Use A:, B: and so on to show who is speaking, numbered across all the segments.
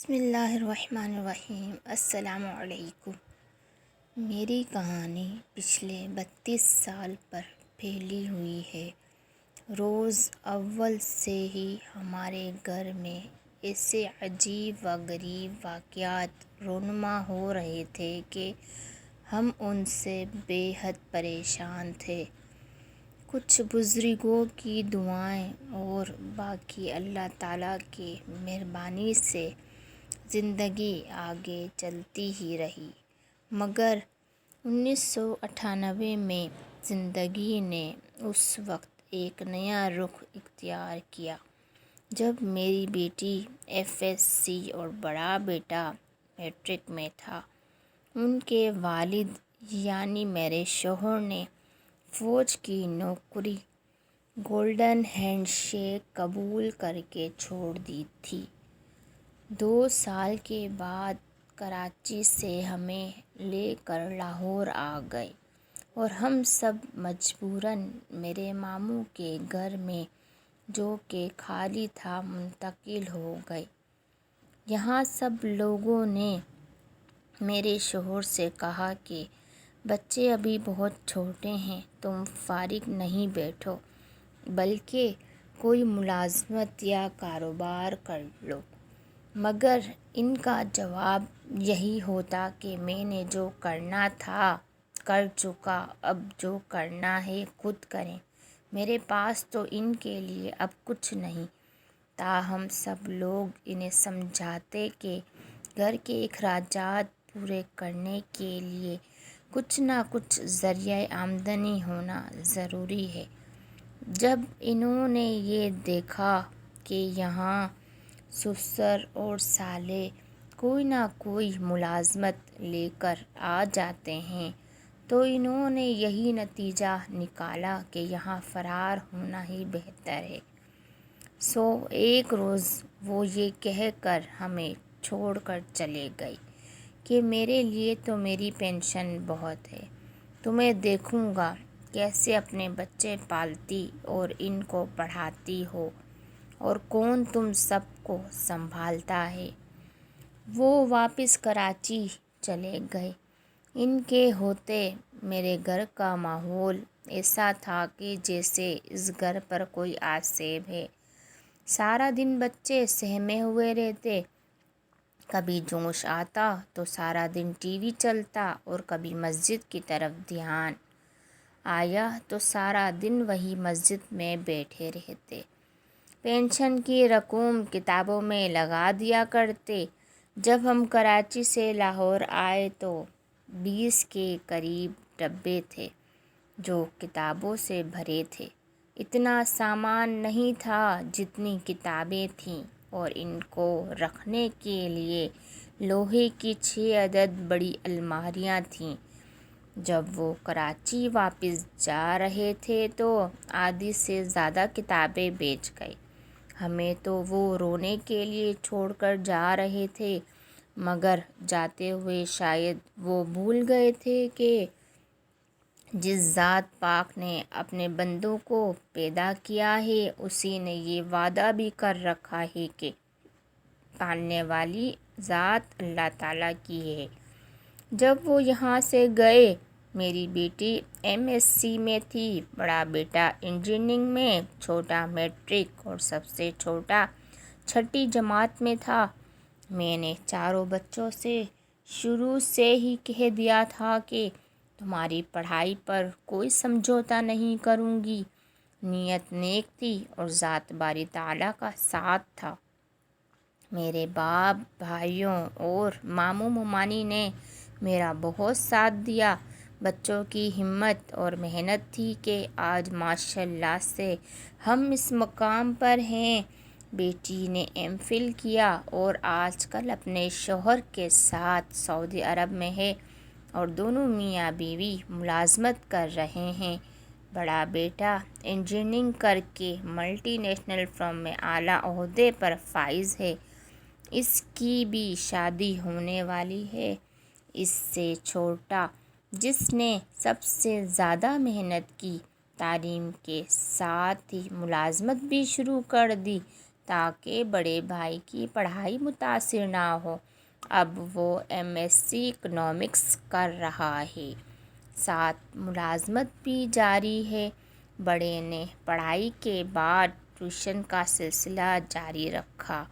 A: بسم اللہ الرحمن الرحیم۔ السلام علیکم۔ میری کہانی پچھلے 32 سال پر پھیلی ہوئی ہے۔ روز اول سے ہی ہمارے گھر میں ایسے عجیب و غریب واقعات رونما ہو رہے تھے کہ ہم ان سے بے حد پریشان تھے۔ کچھ بزرگوں کی دعائیں اور باقی اللہ تعالیٰ کی مہربانی سے زندگی آگے چلتی ہی رہی، مگر 1998 میں زندگی نے اس وقت ایک نیا رخ اختیار کیا جب میری بیٹی FSC اور بڑا بیٹا میٹرک میں تھا۔ ان کے والد یعنی میرے شوہر نے فوج کی نوکری گولڈن ہینڈ شیک قبول کر کے چھوڑ دی تھی۔ 2 سال کے بعد کراچی سے ہمیں لے کر لاہور آ گئے اور ہم سب مجبوراً میرے ماموں کے گھر میں جو کہ خالی تھا منتقل ہو گئے۔ یہاں سب لوگوں نے میرے شوہر سے کہا کہ بچے ابھی بہت چھوٹے ہیں، تم فارغ نہیں بیٹھو بلکہ کوئی ملازمت یا کاروبار کر لو، مگر ان کا جواب یہی ہوتا کہ میں نے جو کرنا تھا کر چکا، اب جو کرنا ہے خود کریں، میرے پاس تو ان کے لیے اب کچھ نہیں۔ تاہم سب لوگ انہیں سمجھاتے کہ گھر کے اخراجات پورے کرنے کے لیے کچھ نہ کچھ ذریعہ آمدنی ہونا ضروری ہے۔ جب انہوں نے یہ دیکھا کہ یہاں سسر اور سالے کوئی نہ کوئی ملازمت لے کر آ جاتے ہیں تو انہوں نے یہی نتیجہ نکالا کہ یہاں فرار ہونا ہی بہتر ہے۔ ایک روز وہ یہ کہہ کر ہمیں چھوڑ کر چلے گئے کہ میرے لیے تو میری پینشن بہت ہے، تمہیں دیکھوں گا کیسے اپنے بچے پالتی اور ان کو پڑھاتی ہو، اور کون تم سب کو سنبھالتا ہے۔ وہ واپس کراچی چلے گئے۔ ان کے ہوتے میرے گھر کا ماحول ایسا تھا کہ جیسے اس گھر پر کوئی آسیب ہے۔ سارا دن بچے سہمے ہوئے رہتے، کبھی جوش آتا تو سارا دن ٹی وی چلتا اور کبھی مسجد کی طرف دھیان آیا تو سارا دن وہی مسجد میں بیٹھے رہتے۔ پینشن کی رقم کتابوں میں لگا دیا کرتے۔ جب ہم کراچی سے لاہور آئے تو 20 کے قریب ڈبے تھے جو کتابوں سے بھرے تھے۔ اتنا سامان نہیں تھا جتنی کتابیں تھیں، اور ان کو رکھنے کے لیے لوہے کی 6 عدد بڑی الماریاں تھیں۔ جب وہ کراچی واپس جا رہے تھے تو آدھی سے زیادہ کتابیں بیچ گئے۔ ہمیں تو وہ رونے کے لیے چھوڑ کر جا رہے تھے، مگر جاتے ہوئے شاید وہ بھول گئے تھے کہ جس ذات پاک نے اپنے بندوں کو پیدا کیا ہے اسی نے یہ وعدہ بھی کر رکھا ہے کہ پالنے والی ذات اللہ تعالیٰ کی ہے۔ جب وہ یہاں سے گئے، میری بیٹی MSc میں تھی، بڑا بیٹا انجینئرنگ میں، چھوٹا میٹرک اور سب سے چھوٹا 6ٹھی جماعت میں تھا۔ میں نے چاروں بچوں سے شروع سے ہی کہہ دیا تھا کہ تمہاری پڑھائی پر کوئی سمجھوتا نہیں کروں گی۔ نیت نیک تھی اور ذات باری تعالیٰ کا ساتھ تھا۔ میرے باپ، بھائیوں اور ماموں ممانی نے میرا بہت ساتھ دیا۔ بچوں کی ہمت اور محنت تھی کہ آج ماشاءاللہ سے ہم اس مقام پر ہیں۔ بیٹی نے MPhil کیا اور آج کل اپنے شوہر کے ساتھ سعودی عرب میں ہے اور دونوں میاں بیوی ملازمت کر رہے ہیں۔ بڑا بیٹا انجینئرنگ کر کے ملٹی نیشنل فرم میں اعلیٰ عہدے پر فائز ہے، اس کی بھی شادی ہونے والی ہے۔ اس سے چھوٹا، جس نے سب سے زیادہ محنت کی، تعلیم کے ساتھ ہی ملازمت بھی شروع کر دی تاکہ بڑے بھائی کی پڑھائی متاثر نہ ہو۔ اب وہ MSc اکنامکس کر رہا ہے، ساتھ ملازمت بھی جاری ہے۔ بڑے نے پڑھائی کے بعد ٹیوشن کا سلسلہ جاری رکھا۔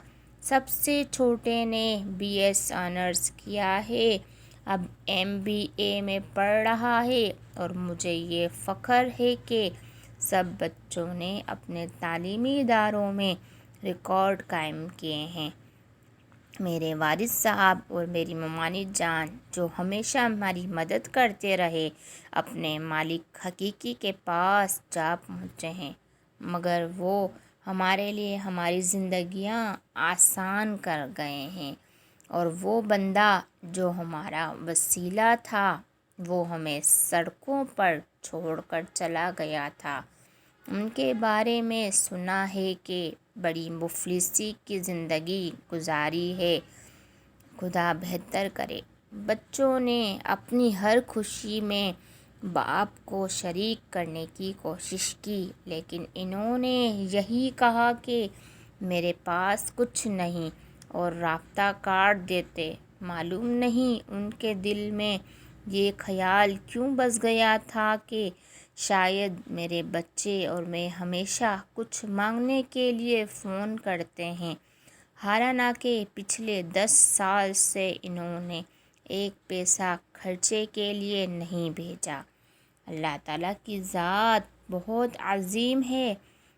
A: سب سے چھوٹے نے BS آنرز کیا ہے، اب MBA میں پڑھ رہا ہے، اور مجھے یہ فخر ہے کہ سب بچوں نے اپنے تعلیمی اداروں میں ریکارڈ قائم کیے ہیں۔ میرے والد صاحب اور میری ممانی جان جو ہمیشہ ہماری مدد کرتے رہے، اپنے مالک حقیقی کے پاس جا پہنچے ہیں، مگر وہ ہمارے لیے ہماری زندگیاں آسان کر گئے ہیں، اور وہ بندہ جو ہمارا وسیلہ تھا وہ ہمیں سڑکوں پر چھوڑ کر چلا گیا تھا۔ ان کے بارے میں سنا ہے کہ بڑی مفلسی کی زندگی گزاری ہے، خدا بہتر کرے۔ بچوں نے اپنی ہر خوشی میں باپ کو شریک کرنے کی کوشش کی، لیکن انہوں نے یہی کہا کہ میرے پاس کچھ نہیں، اور رابطہ کاٹ دیتے۔ معلوم نہیں ان کے دل میں یہ خیال کیوں بس گیا تھا کہ شاید میرے بچے اور میں ہمیشہ کچھ مانگنے کے لیے فون کرتے ہیں، حالانکہ پچھلے 10 سال سے انہوں نے ایک پیسہ خرچے کے لیے نہیں بھیجا۔ اللہ تعالیٰ کی ذات بہت عظیم ہے،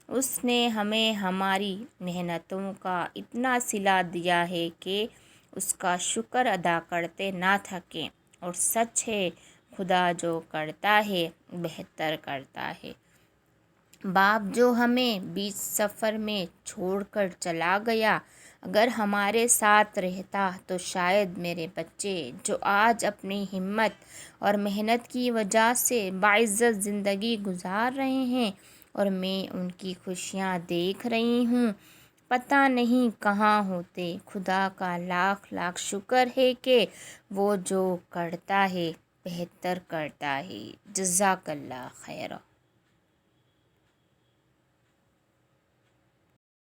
A: اس نے ہمیں ہماری محنتوں کا اتنا صلہ دیا ہے کہ اس کا شکر ادا کرتے نہ تھکیں، اور سچ ہے خدا جو کرتا ہے بہتر کرتا ہے۔ باپ جو ہمیں بیچ سفر میں چھوڑ کر چلا گیا، اگر ہمارے ساتھ رہتا تو شاید میرے بچے جو آج اپنی ہمت اور محنت کی وجہ سے باعزت زندگی گزار رہے ہیں، اور میں ان کی خوشیاں دیکھ رہی ہوں، پتہ نہیں کہاں ہوتے۔ خدا کا لاکھ لاکھ شکر ہے کہ وہ جو کرتا ہے بہتر کرتا ہے۔ جزاک اللہ خیر۔